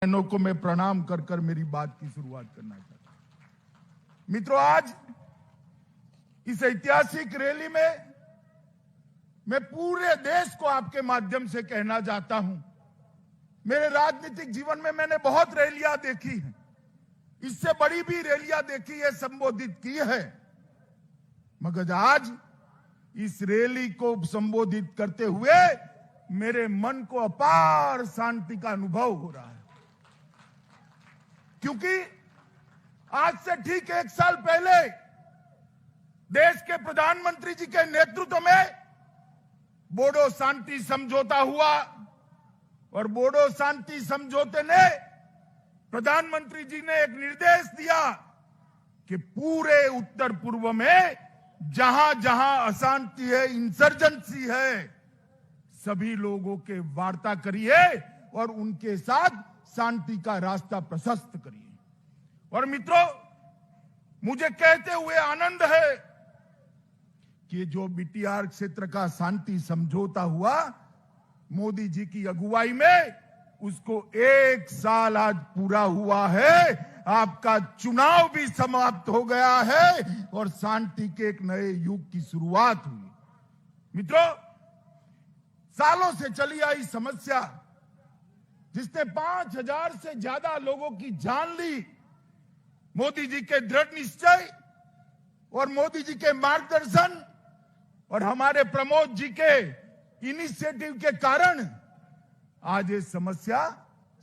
बहनों को मैं प्रणाम कर कर मेरी बात की शुरुआत करना चाहता हूं। मित्रों, आज इस ऐतिहासिक रैली में मैं पूरे देश को आपके माध्यम से कहना चाहता हूं, मेरे राजनीतिक जीवन में मैंने बहुत रैलियां देखी हैं, इससे बड़ी भी रैलियां देखी है, संबोधित की है, मगर आज इस रैली को संबोधित करते हुए मेरे मन को अपार शांति का अनुभव हो रहा है। क्योंकि आज से ठीक 1 साल पहले देश के प्रधानमंत्री जी के नेतृत्व में बोडो शांति समझौता हुआ और बोडो शांति समझौते ने प्रधानमंत्री जी ने एक निर्देश दिया कि पूरे उत्तर पूर्व में जहां जहां अशांति है, इंसर्जेंसी है, सभी लोगों के वार्ता करिए और उनके साथ शांति का रास्ता प्रशस्त करिए। और मित्रों, मुझे कहते हुए आनंद है कि जो बीटीआर क्षेत्र का शांति समझौता हुआ मोदी जी की अगुवाई में, उसको 1 साल आज पूरा हुआ है। आपका चुनाव भी समाप्त हो गया है और शांति के एक नए युग की शुरुआत हुई। मित्रों, सालों से चली आई समस्या जिसने 5000 से ज्यादा लोगों की जान ली, मोदी जी के दृढ़ निश्चय और मोदी जी के मार्गदर्शन और हमारे प्रमोद जी के इनिशिएटिव के कारण आज ये समस्या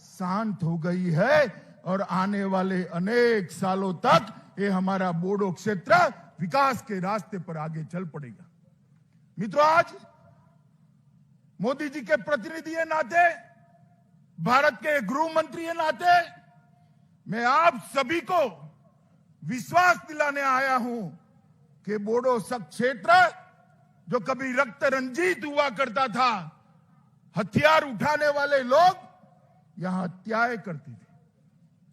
शांत हो गई है और आने वाले अनेक सालों तक ये हमारा बोडो क्षेत्र विकास के रास्ते पर आगे चल पड़ेगा। मित्रों, आज मोदी जी के प्रतिनिधि के नाते, भारत के गृह मंत्री के नाते मैं आप सभी को विश्वास दिलाने आया हूं कि बोडो क्षेत्र जो कभी रक्त रंजित हुआ करता था, हथियार उठाने वाले लोग यहां हत्याएं करते थे,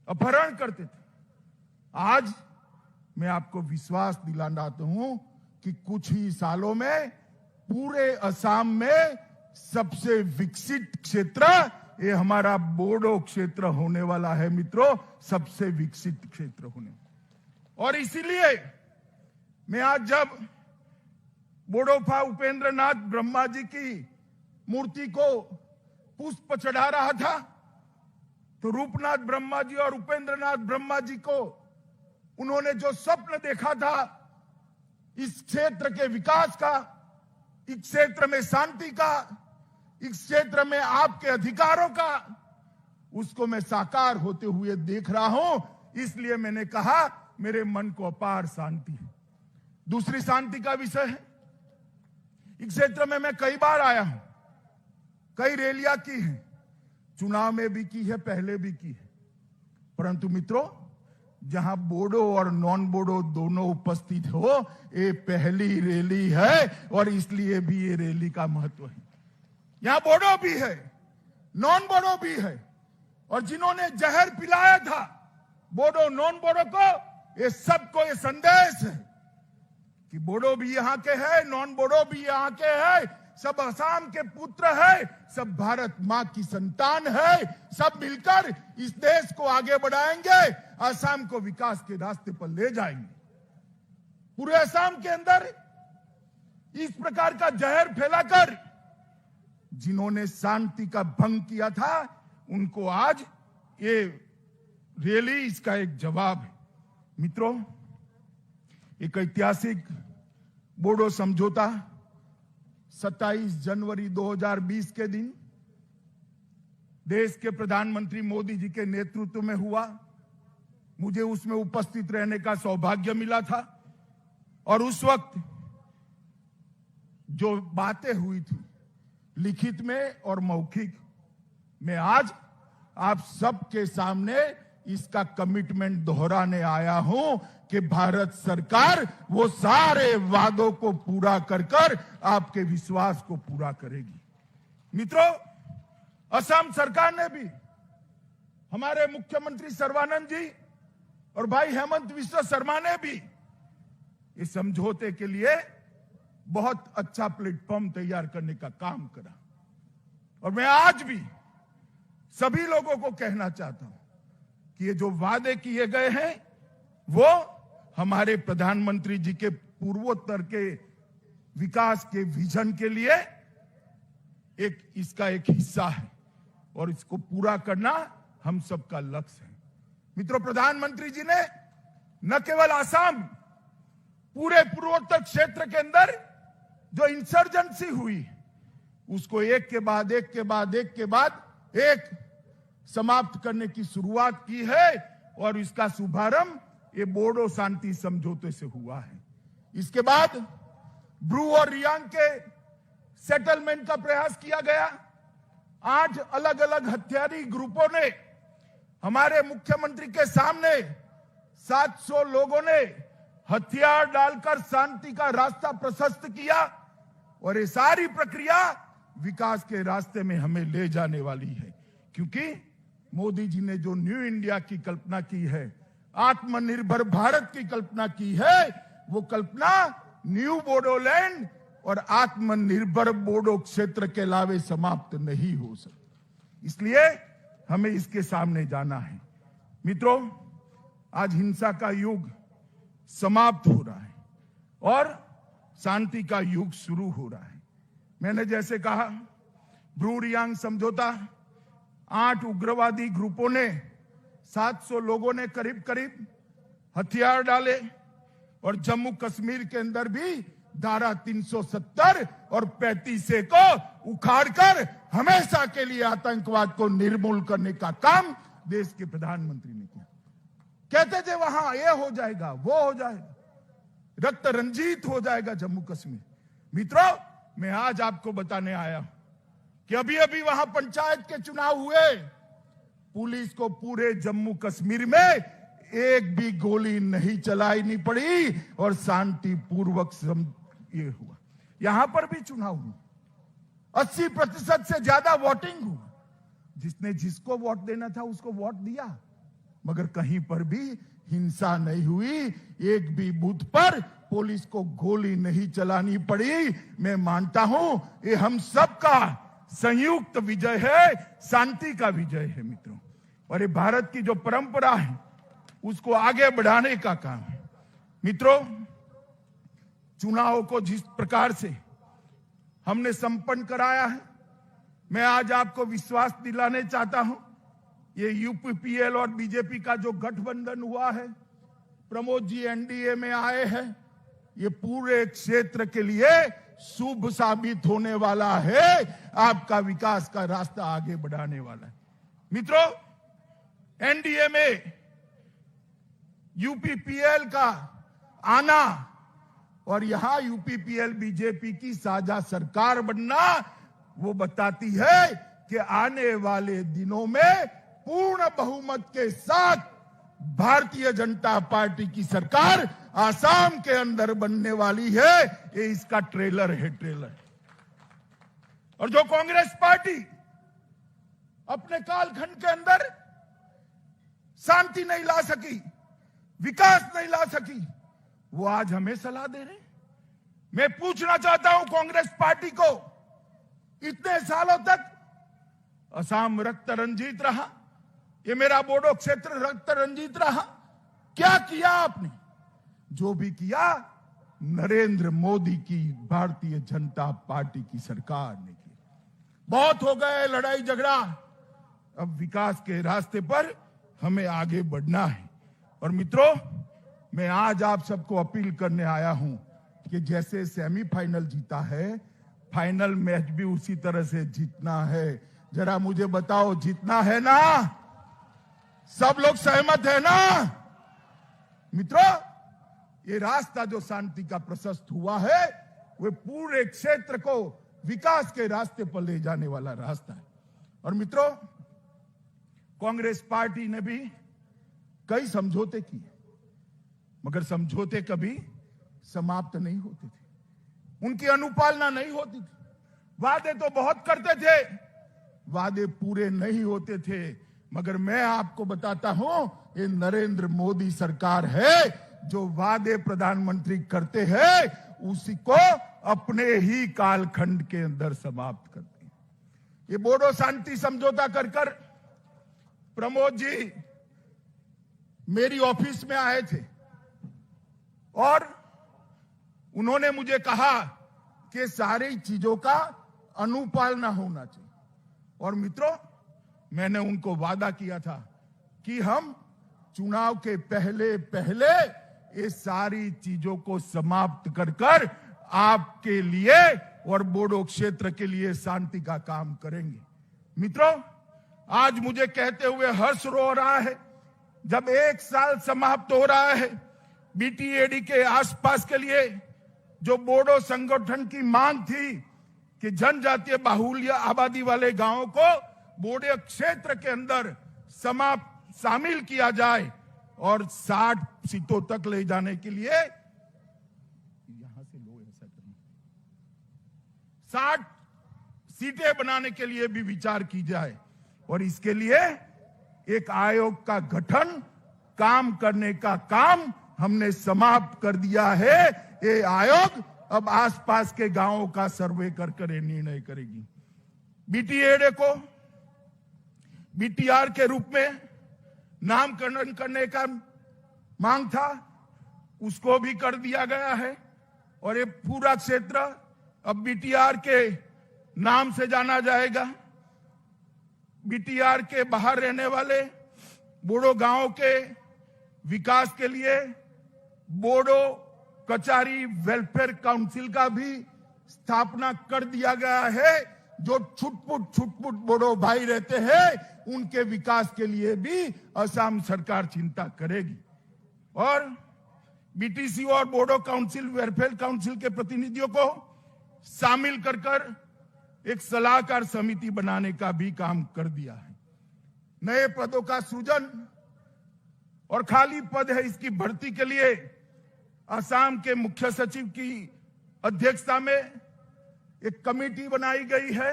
अपहरण करते थे, आज मैं आपको विश्वास दिलाना चाहता हूं कि कुछ ही सालों में पूरे असम में सबसे विकसित क्षेत्र ये हमारा बोडो क्षेत्र होने वाला है। मित्रों, सबसे विकसित क्षेत्र होने, और इसीलिए मैं आज जब बोडोफा उपेंद्र नाथ ब्रह्मा जी की मूर्ति को पुष्प चढ़ा रहा था, तो रूपनाथ ब्रह्मा जी और उपेंद्र नाथ ब्रह्मा जी को उन्होंने जो स्वप्न देखा था इस क्षेत्र के विकास का, इस क्षेत्र में शांति का, इस क्षेत्र में आपके अधिकारों का, उसको मैं साकार होते हुए देख रहा हूं। इसलिए मैंने कहा मेरे मन को अपार शांति है। दूसरी शांति का विषय है, इस क्षेत्र में मैं कई बार आया हूं, कई रैलियां की हैं, चुनाव में भी की है, पहले भी की है, परंतु मित्रों, जहां बोडो और नॉन बोडो दोनों उपस्थित हो, ये पहली रैली है और इसलिए भी ये रैली का महत्व है। यहां बोडो भी है, नॉन बोडो भी है, और जिन्होंने जहर पिलाया था बोडो नॉन बोडो को, ये सबको ये संदेश है कि बोडो भी यहां के हैं, नॉन बोडो भी यहां के हैं, सब असम के पुत्र है, सब भारत मां की संतान है, सब मिलकर इस देश को आगे बढ़ाएंगे, असम को विकास के रास्ते पर ले जाएंगे। पूरे असम के अंदर इस प्रकार का जहर फैलाकर जिन्होंने शांति का भंग किया था, उनको आज ये रैली इसका एक जवाब है। मित्रों, एक ऐतिहासिक बोडो समझौता 27 जनवरी 2020 के दिन देश के प्रधानमंत्री मोदी जी के नेतृत्व में हुआ। मुझे उसमें उपस्थित रहने का सौभाग्य मिला था और उस वक्त जो बातें हुई थी लिखित में और मौखिक, मैं आज आप सबके सामने इसका कमिटमेंट दोहराने आया हूं कि भारत सरकार वो सारे वादों को पूरा कर कर आपके विश्वास को पूरा करेगी। मित्रों, असम सरकार ने भी, हमारे मुख्यमंत्री सर्बानंद जी और भाई हेमंत विश्व शर्मा ने भी इस समझौते के लिए बहुत अच्छा प्लेटफॉर्म तैयार करने का काम करा। और मैं आज भी सभी लोगों को कहना चाहता हूं कि ये जो वादे किए गए हैं वो हमारे प्रधानमंत्री जी के पूर्वोत्तर के विकास के विजन के लिए इसका एक हिस्सा है और इसको पूरा करना हम सबका लक्ष्य है। मित्रों, प्रधानमंत्री जी ने न केवल आसाम, पूरे पूर्वोत्तर क्षेत्र के अंदर जो इंसर्जेंसी हुई उसको एक के बाद एक समाप्त करने की शुरुआत की है और इसका शुभारंभ ये बोडो शांति समझौते से हुआ है। इसके बाद ब्रू और रियांग के सेटलमेंट का प्रयास किया गया। 8 अलग अलग हथियारी ग्रुपों ने हमारे मुख्यमंत्री के सामने 700 लोगों ने हथियार डालकर शांति का रास्ता प्रशस्त किया और ये सारी प्रक्रिया विकास के रास्ते में हमें ले जाने वाली है, क्योंकि मोदी जी ने जो न्यू इंडिया की कल्पना की है, आत्मनिर्भर भारत की कल्पना की है, वो कल्पना न्यू बोडोलैंड और आत्मनिर्भर बोडो क्षेत्र के अलावे समाप्त नहीं हो सकती। इसलिए हमें इसके सामने जाना है। मित्रों, आज हिंसा का युग समाप्त हो रहा है और शांति का युग शुरू हो रहा है। मैंने जैसे कहा, ब्रू रियांग समझौता, 8 उग्रवादी ग्रुपों ने 700 लोगों ने करीब करीब हथियार डाले और जम्मू कश्मीर के अंदर भी धारा 370 और 35A को उखाड़कर हमेशा के लिए आतंकवाद को निर्मूल करने का काम देश के प्रधानमंत्री ने किया। कहते थे वहां ये हो जाएगा, वो हो जाएगा, रक्त रंजित हो जाएगा जम्मू कश्मीर। मित्रों, मैं आज आपको बताने आया हूं कि अभी अभी वहां पंचायत के चुनाव हुए, पुलिस को पूरे जम्मू कश्मीर में एक भी गोली नहीं चलानी पड़ी और शांतिपूर्वक ये हुआ। यहां पर भी चुनाव हुआ, 80% से ज्यादा वोटिंग हुआ। जिसने जिसको वोट देना था उसको वोट दिया, मगर कहीं पर भी हिंसा नहीं हुई, एक भी बूथ पर पुलिस को गोली नहीं चलानी पड़ी। मैं मानता हूं ये हम सबका संयुक्त विजय है, शांति का विजय है मित्रों। और ये भारत की जो परंपरा है उसको आगे बढ़ाने का काम है। मित्रों, चुनाव को जिस प्रकार से हमने संपन्न कराया है, मैं आज आपको विश्वास दिलाने चाहता हूं, ये यूपीपीएल और बीजेपी का जो गठबंधन हुआ है, प्रमोद जी एनडीए में आए हैं, ये पूरे क्षेत्र के लिए शुभ साबित होने वाला है, आपका विकास का रास्ता आगे बढ़ाने वाला है। मित्रों, एनडीए में यूपीपीएल का आना और यहां यूपीपीएल बीजेपी की साझा सरकार बनना वो बताती है कि आने वाले दिनों में पूर्ण बहुमत के साथ भारतीय जनता पार्टी की सरकार आसाम के अंदर बनने वाली है। ये इसका ट्रेलर है, ट्रेलर। और जो कांग्रेस पार्टी अपने कालखंड के अंदर शांति नहीं ला सकी, विकास नहीं ला सकी, वो आज हमें सलाह दे रहे हैं। मैं पूछना चाहता हूं कांग्रेस पार्टी को, इतने सालों तक असम रक्त रंजित रहा, ये मेरा बोडो क्षेत्र रक्त रंजित रहा, क्या किया आपने? जो भी किया नरेंद्र मोदी की भारतीय जनता पार्टी की सरकार ने किया। बहुत हो गए लड़ाई झगड़ा, अब विकास के रास्ते पर हमें आगे बढ़ना है। और मित्रों, मैं आज आप सबको अपील करने आया हूं कि जैसे सेमीफाइनल जीता है, फाइनल मैच भी उसी तरह से जीतना है। जरा मुझे बताओ, जीतना है ना? सब लोग सहमत है ना? मित्रों, ये रास्ता जो शांति का प्रशस्त हुआ है, वो पूरे क्षेत्र को विकास के रास्ते पर ले जाने वाला रास्ता है। और मित्रों, कांग्रेस पार्टी ने भी कई समझौते किए, मगर समझौते कभी समाप्त नहीं होते थे, उनकी अनुपालना नहीं होती थी। वादे तो बहुत करते थे, वादे पूरे नहीं होते थे। मगर मैं आपको बताता हूं, ये नरेंद्र मोदी सरकार है जो वादे प्रधानमंत्री करते हैं उसी को अपने ही कालखंड के अंदर समाप्त करते हैं। ये बोडो शांति समझौता कर प्रमोद जी मेरी ऑफिस में आए थे और उन्होंने मुझे कहा कि सारी चीजों का अनुपालना होना चाहिए। और मित्रों, मैंने उनको वादा किया था कि हम चुनाव के पहले पहले ये सारी चीजों को समाप्त कर आपके लिए और बोडो क्षेत्र के लिए शांति का काम करेंगे। मित्रों, आज मुझे कहते हुए हर्ष हो रहा है, जब 1 साल समाप्त हो रहा है बीटीएडी के आसपास के लिए जो बोडो संगठन की मांग थी कि जनजातीय बाहुल्य आबादी वाले गांवों को बोडो क्षेत्र के अंदर शामिल किया जाए और 60 सीटों तक ले जाने के लिए, यहां से लो ऐसा करना, 60 सीटें बनाने के लिए भी विचार की जाए और इसके लिए एक आयोग का गठन काम करने का काम हमने समाप्त कर दिया है। ये आयोग अब आसपास के गांवों का सर्वे कर निर्णय करेगी। बीटीएडी को बीटीआर के रूप में नामकरण करने का मांग था, उसको भी कर दिया गया है और ये पूरा क्षेत्र अब बीटीआर के नाम से जाना जाएगा। बीटीआर के बाहर रहने वाले बोडो गांवों के विकास के लिए बोडो कचारी वेलफेयर काउंसिल का भी स्थापना कर दिया गया है। जो छुटपुट बोडो भाई रहते हैं उनके विकास के लिए भी असम सरकार चिंता करेगी और बीटीसी और बोडो काउंसिल वेलफेयर काउंसिल के प्रतिनिधियों को शामिल कर एक सलाहकार समिति बनाने का भी काम कर दिया है। नए पदों का सृजन और खाली पद है इसकी भर्ती के लिए असम के मुख्य सचिव की अध्यक्षता में एक कमेटी बनाई गई है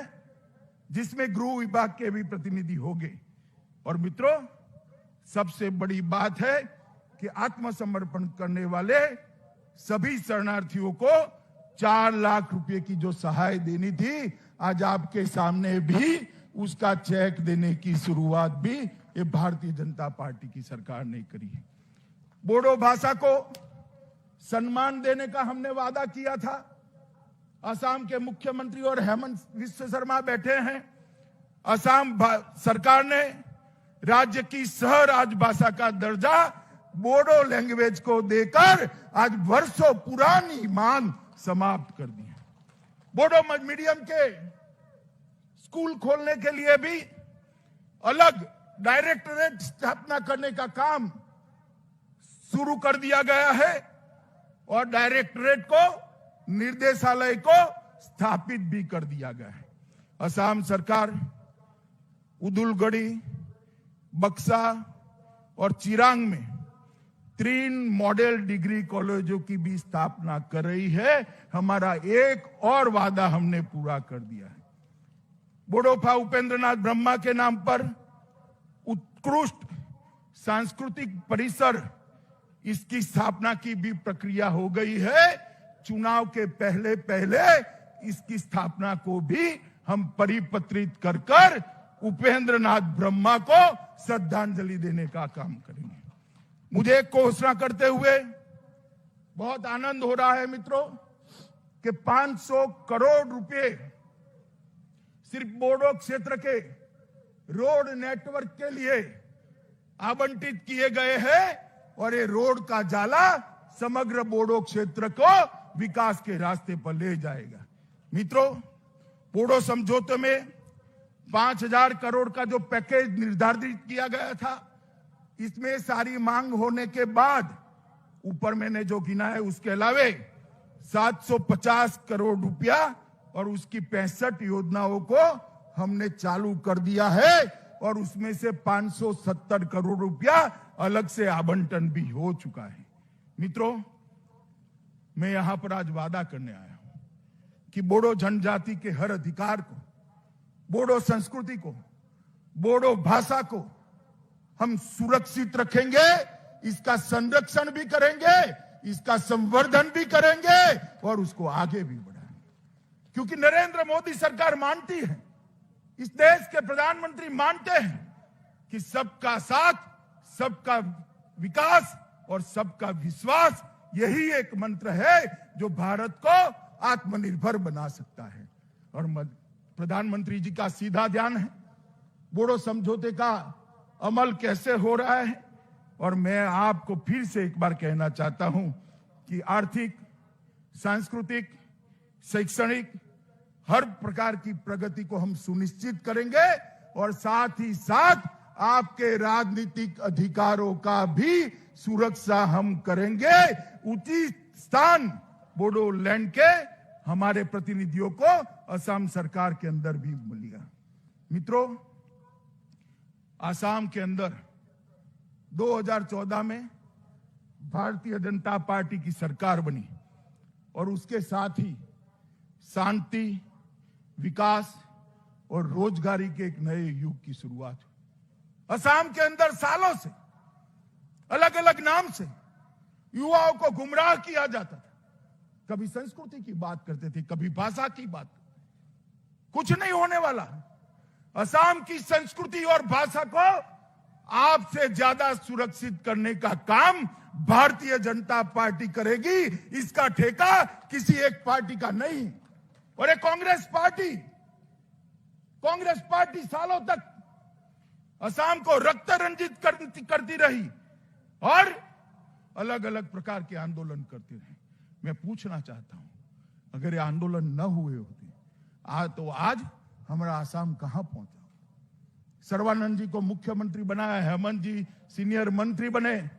जिसमें गृह विभाग के भी प्रतिनिधि होंगे। और मित्रों, सबसे बड़ी बात है कि आत्मसमर्पण करने वाले सभी शरणार्थियों को 4 लाख रुपए की जो सहाय देनी थी, आज आपके सामने भी उसका चेक देने की शुरुआत भी ये भारतीय जनता पार्टी की सरकार ने करी है। बोडो भाषा को सम्मान देने का हमने वादा किया था। असम के मुख्यमंत्री और हेमंत विश्व शर्मा बैठे हैं। असम सरकार ने राज्य की सह राजभाषा का दर्जा बोडो लैंग्वेज को देकर आज वर्षों पुरानी मांग समाप्त कर दी है। बोडो मीडियम के स्कूल खोलने के लिए भी अलग डायरेक्टरेट स्थापना करने का काम शुरू कर दिया गया है और डायरेक्टरेट को निर्देशालय को स्थापित भी कर दिया गया है। असम सरकार उदुलगढ़ी, बक्सा और चिरांग में 3 मॉडल डिग्री कॉलेजों की भी स्थापना कर रही है। हमारा एक और वादा हमने पूरा कर दिया है। बोडोफा उपेंद्रनाथ ब्रह्मा के नाम पर उत्कृष्ट सांस्कृतिक परिसर, इसकी स्थापना की भी प्रक्रिया हो गई है। चुनाव के पहले पहले इसकी स्थापना को भी हम परिपत्रित कर उपेंद्रनाथ ब्रह्मा को श्रद्धांजलि देने का काम करेंगे। मुझे एक घोषणा करते हुए बहुत आनंद हो रहा है मित्रों कि 500 करोड़ रुपए सिर्फ बोडो क्षेत्र के रोड नेटवर्क के लिए आवंटित किए गए हैं और ये रोड का जाला समग्र बोडो क्षेत्र को विकास के रास्ते पर ले जाएगा। मित्रों, बोडो समझौते में 5000 करोड़ का जो पैकेज निर्धारित किया गया था, इसमें सारी मांग होने के बाद ऊपर मैंने जो गिना है उसके अलावे 750 करोड़ रुपया और उसकी 65 योजनाओं को हमने चालू कर दिया है और उसमें से 570 करोड़ रुपया अलग से आवंटन भी हो चुका है। मित्रों, मैं यहां पर आज वादा करने आया हूं कि बोडो जनजाति के हर अधिकार को, बोडो संस्कृति को, बोडो भाषा को हम सुरक्षित रखेंगे, इसका संरक्षण भी करेंगे, इसका संवर्धन भी करेंगे और उसको आगे भी बढ़ाएंगे। क्योंकि नरेंद्र मोदी सरकार मानती है, इस देश के प्रधानमंत्री मानते हैं कि सबका साथ, सबका विकास और सबका विश्वास, यही एक मंत्र है जो भारत को आत्मनिर्भर बना सकता है। और प्रधानमंत्री जी का सीधा ध्यान है बोडो समझौते का अमल कैसे हो रहा है। और मैं आपको फिर से एक बार कहना चाहता हूं कि आर्थिक, सांस्कृतिक, शैक्षणिक हर प्रकार की प्रगति को हम सुनिश्चित करेंगे और साथ ही साथ आपके राजनीतिक अधिकारों का भी सुरक्षा हम करेंगे। उचित स्थान बोडोलैंड के हमारे प्रतिनिधियों को असम सरकार के अंदर भी मिलेगा। मित्रों, असम के अंदर 2014 में भारतीय जनता पार्टी की सरकार बनी और उसके साथ ही शांति, विकास और रोजगारी के एक नए युग की शुरुआत हुई। असम के अंदर सालों से अलग अलग नाम से युवाओं को गुमराह किया जाता था। कभी संस्कृति की बात करते थे, कभी भाषा की बात। कुछ नहीं होने वाला। असम की संस्कृति और भाषा को आपसे ज्यादा सुरक्षित करने का काम भारतीय जनता पार्टी करेगी। इसका ठेका किसी एक पार्टी का नहीं। और ये कांग्रेस पार्टी सालों तक असम को रक्त रंजित करती रही और अलग अलग प्रकार के आंदोलन करते रहे। मैं पूछना चाहता हूं, अगर ये आंदोलन न हुए होते तो आज हमारा असम कहां पहुंचा। सर्बानंद जी को मुख्यमंत्री बनाया, हेमंत जी सीनियर मंत्री बने।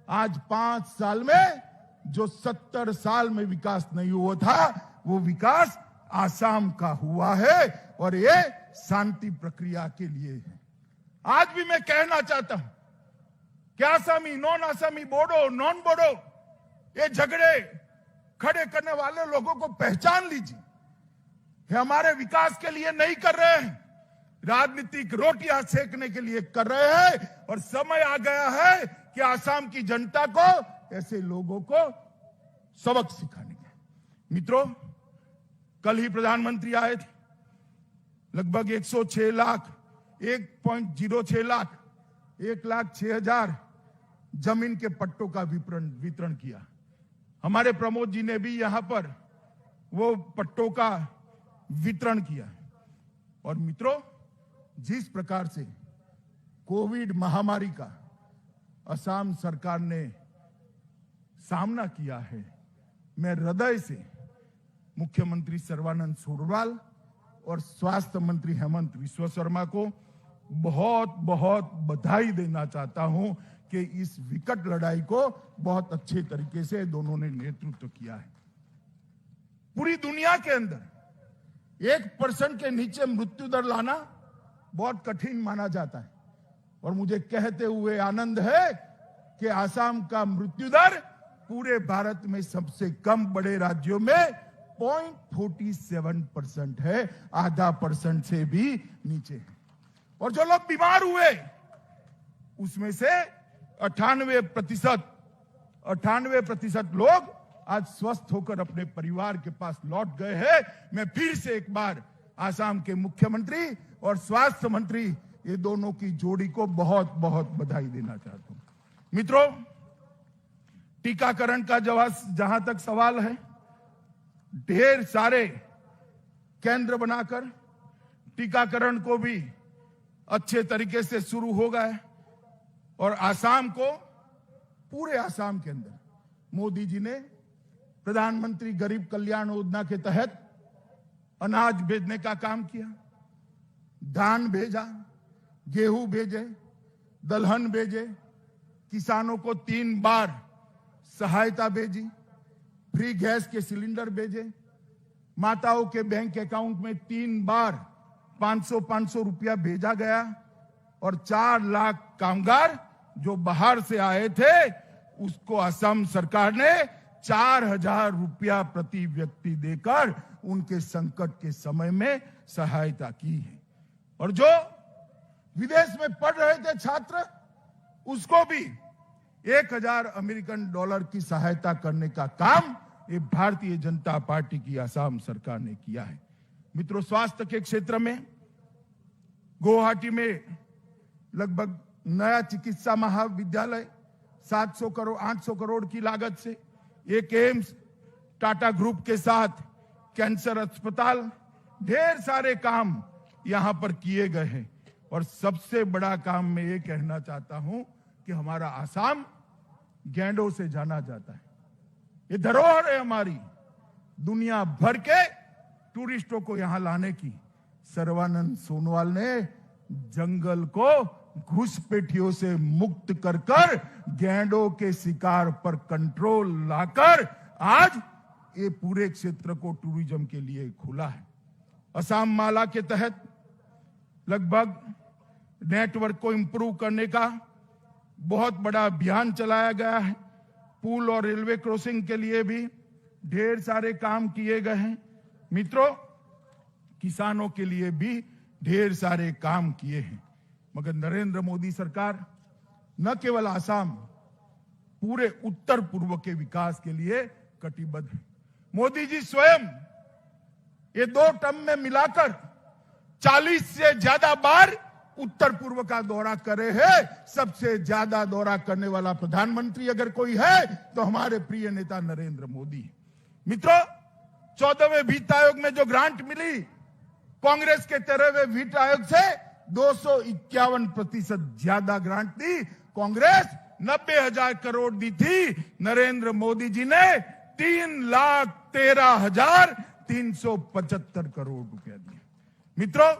आज 5 साल में जो 70 साल में विकास नहीं हुआ था, वो विकास असम का हुआ है और ये शांति प्रक्रिया के लिए है। आज भी मैं कहना चाहता हूं कि असमी, नॉन असमी, बोडो, नॉन बोडो, ये झगड़े खड़े करने वाले लोगों को पहचान लीजिए। ये हमारे विकास के लिए नहीं कर रहे हैं, राजनीतिक रोटियां सेकने के लिए कर रहे हैं। और समय आ गया है कि असम की जनता को, ऐसे लोगों को सबक सिखाने का। मित्रों, कल ही प्रधानमंत्री आए थे। लगभग 106 लाख, 1.06 लाख, 1,06,000 जमीन के पट्टों का वितरण किया। हमारे प्रमोद जी ने भी यहां पर वो पट्टों का वितरण किया। और मित्रों, जिस प्रकार से कोविड महामारी का असम सरकार ने सामना किया है, मैं हृदय से मुख्यमंत्री सर्बानंद सोनोवाल और स्वास्थ्य मंत्री हेमंत विश्व शर्मा को बहुत बहुत बधाई देना चाहता हूं कि इस विकट लड़ाई को बहुत अच्छे तरीके से दोनों ने नेतृत्व किया है। पूरी दुनिया के अंदर 1% के नीचे मृत्यु दर लाना बहुत कठिन माना जाता है और मुझे कहते हुए आनंद है कि असम का मृत्यु दर पूरे भारत में सबसे कम बड़े राज्यों में 0.47% है, आधा % से भी नीचे है। और जो लोग बीमार हुए उसमें से 98% लोग आज स्वस्थ होकर अपने परिवार के पास लौट गए हैं। मैं फिर से एक बार असम के मुख्यमंत्री और स्वास्थ्य मंत्री, ये दोनों की जोड़ी को बहुत बहुत बधाई देना चाहता हूं। मित्रों, टीकाकरण का जहां तक सवाल है, ढेर सारे केंद्र बनाकर टीकाकरण को भी अच्छे तरीके से शुरू हो गए और असम को, पूरे असम के अंदर मोदी जी ने प्रधानमंत्री गरीब कल्याण योजना के तहत अनाज भेजने का काम किया। धान भेजा, गेहूं भेजे, दलहन भेजे, किसानों को 3 बार सहायता भेजी, फ्री गैस के सिलेंडर भेजे, माताओं के बैंक अकाउंट में 3 बार 500 रुपया भेजा गया और 4 लाख कामगार जो बाहर से आए थे उसको असम सरकार ने 4,000 रुपया प्रति व्यक्ति देकर उनके संकट के समय में सहायता की है। और जो विदेश में पढ़ रहे थे छात्र, उसको भी 1,000 अमेरिकन डॉलर की सहायता करने का काम ये भारतीय जनता पार्टी की असम सरकार ने किया है। मित्रों, स्वास्थ्य के क्षेत्र में गुवाहाटी में लगभग नया चिकित्सा महाविद्यालय 700 करोड़ 800 करोड़ की लागत से, एक एम्स, टाटा ग्रुप के साथ कैंसर अस्पताल, ढेर सारे काम यहां पर किए गए हैं। और सबसे बड़ा काम मैं ये कहना चाहता हूं कि हमारा आसाम गैंडों से जाना जाता है। ये धरोहर है हमारी, दुनिया भर के टूरिस्टों को यहां लाने की। सर्बानंद सोनोवाल ने जंगल को घुसपैठियों से मुक्त कर कर गैंडों के शिकार पर कंट्रोल लाकर आज ये पूरे क्षेत्र को टूरिज्म के लिए खुला है। असम माला के तहत लगभग नेटवर्क को इंप्रूव करने का बहुत बड़ा अभियान चलाया गया है। पुल और रेलवे क्रॉसिंग के लिए भी ढेर सारे काम किए गए हैं। मित्रों, किसानों के लिए भी ढेर सारे काम किए हैं। मगर नरेंद्र मोदी सरकार न केवल आसाम, पूरे उत्तर पूर्व के विकास के लिए कटिबद्ध है। मोदी जी स्वयं ये 2 टर्म में मिलाकर 40 से ज्यादा बार उत्तर पूर्व का दौरा करे हैं। सबसे ज्यादा दौरा करने वाला प्रधानमंत्री अगर कोई है तो हमारे प्रिय नेता नरेंद्र मोदी। मित्रों, 14वें वित्त आयोग में जो ग्रांट मिली, कांग्रेस के 13वें वित्त आयोग से 251% ज्यादा ग्रांट दी। कांग्रेस 90,000 करोड़ दी थी, नरेंद्र मोदी जी ने 3,13,375 करोड़ रुपया दिए। मित्रों,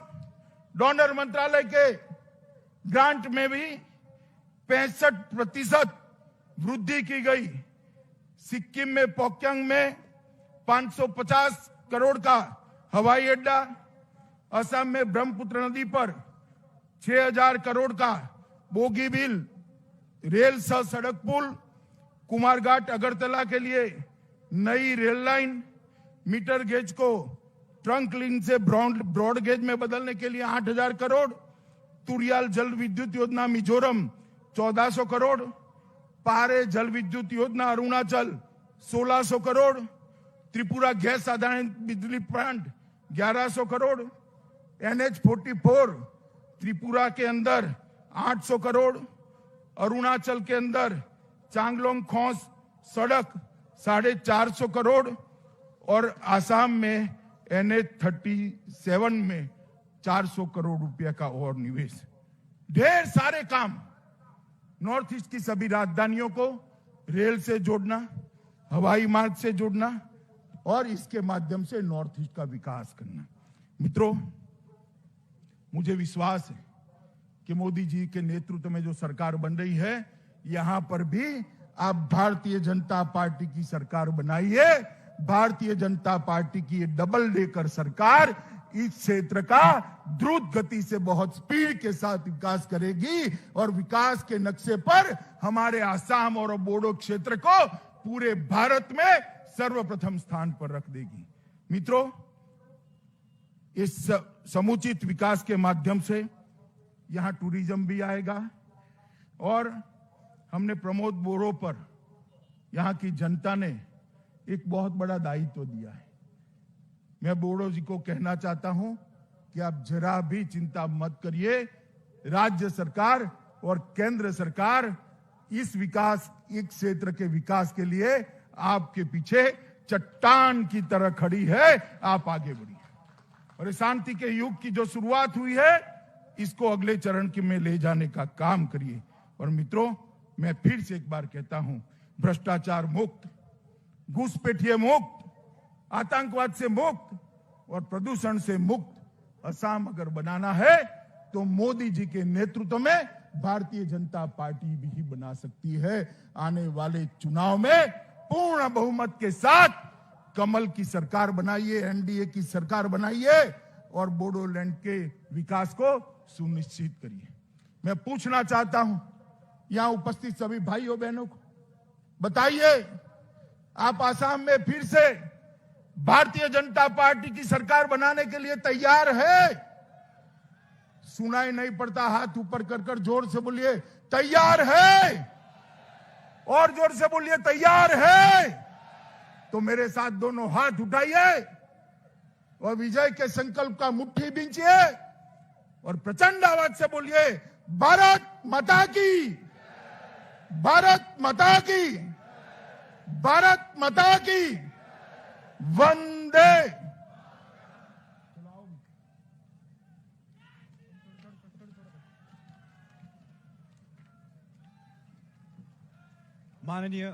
डोनर मंत्रालय के ग्रांट में भी 65% वृद्धि की गई। सिक्किम में पोक्यांग में 550 करोड़ का हवाई अड्डा, असम में ब्रह्मपुत्र नदी पर 6,000 करोड़ का बोगीबिल रेल सह सड़क पुल, कुमारघाट अगरतला के लिए नई रेल लाइन, मीटर गेज को ट्रंक लिंक से ब्रॉड गेज में बदलने के लिए 8,000 करोड़, तुरियाल जल विद्युत योजना मिजोरम 1,400 करोड़, पारे जल विद्युत योजना अरुणाचल 1,600 करोड़, त्रिपुरा गैस आधारित बिजली प्लांट 1,100 करोड़, NH44 त्रिपुरा के अंदर 800 करोड़, अरुणाचल के अंदर चांगलोंग खोंस सड़क 450 करोड़ और आसाम में NH37 में 400 करोड़ रुपया का और निवेश। ढेर सारे काम। नॉर्थ ईस्ट की सभी राजधानियों को रेल से जोड़ना, हवाई मार्ग से जोड़ना और इसके माध्यम से नॉर्थ ईस्ट का विकास करना। मित्रों, मुझे विश्वास है कि मोदी जी के नेतृत्व में जो सरकार बन रही है, यहां पर भी आप भारतीय जनता पार्टी की सरकार बनाइए। भारतीय जनता पार्टी की ये डबल डेकर सरकार इस क्षेत्र का द्रुत गति से बहुत स्पीड के साथ विकास करेगी और विकास के नक्शे पर हमारे आसाम और बोडो क्षेत्र को पूरे भारत में सर्वप्रथम स्थान पर रख देगी। मित्रों, इस समुचित विकास के माध्यम से यहां टूरिज्म भी आएगा और हमने प्रमोद बोरो पर यहां की जनता ने एक बहुत बड़ा दायित्व दिया है। मैं बोडो जी को कहना चाहता हूं कि आप जरा भी चिंता मत करिए। राज्य सरकार और केंद्र सरकार इस क्षेत्र के विकास के लिए आपके पीछे चट्टान की तरह खड़ी है। आप आगे बढ़िए और शांति के युग की जो शुरुआत हुई है, इसको अगले चरण में ले जाने का काम करिए। और मित्रों, मैं फिर से एक बार कहता हूं, भ्रष्टाचार मुक्त, घुसपैठिए मुक्त, आतंकवाद से मुक्त और प्रदूषण से मुक्त असम अगर बनाना है तो मोदी जी के नेतृत्व में भारतीय जनता पार्टी भी बना सकती है। आने वाले चुनाव में पूर्ण बहुमत के साथ कमल की सरकार बनाइए, एनडीए की सरकार बनाइए और बोडोलैंड के विकास को सुनिश्चित करिए। मैं पूछना चाहता हूं यहां उपस्थित सभी भाइयों बहनों को, बताइए, आप आसाम में फिर से भारतीय जनता पार्टी की सरकार बनाने के लिए तैयार है? सुनाई नहीं पड़ता, हाथ ऊपर कर जोर से बोलिए, तैयार है। और जोर से बोलिए, तैयार है। तो मेरे साथ दोनों हाथ उठाइए और विजय के संकल्प का मुट्ठी बींचिए और प्रचंड आवाज से बोलिए, भारत माता की, भारत माता की, भारत माता की, वंदे। माननीय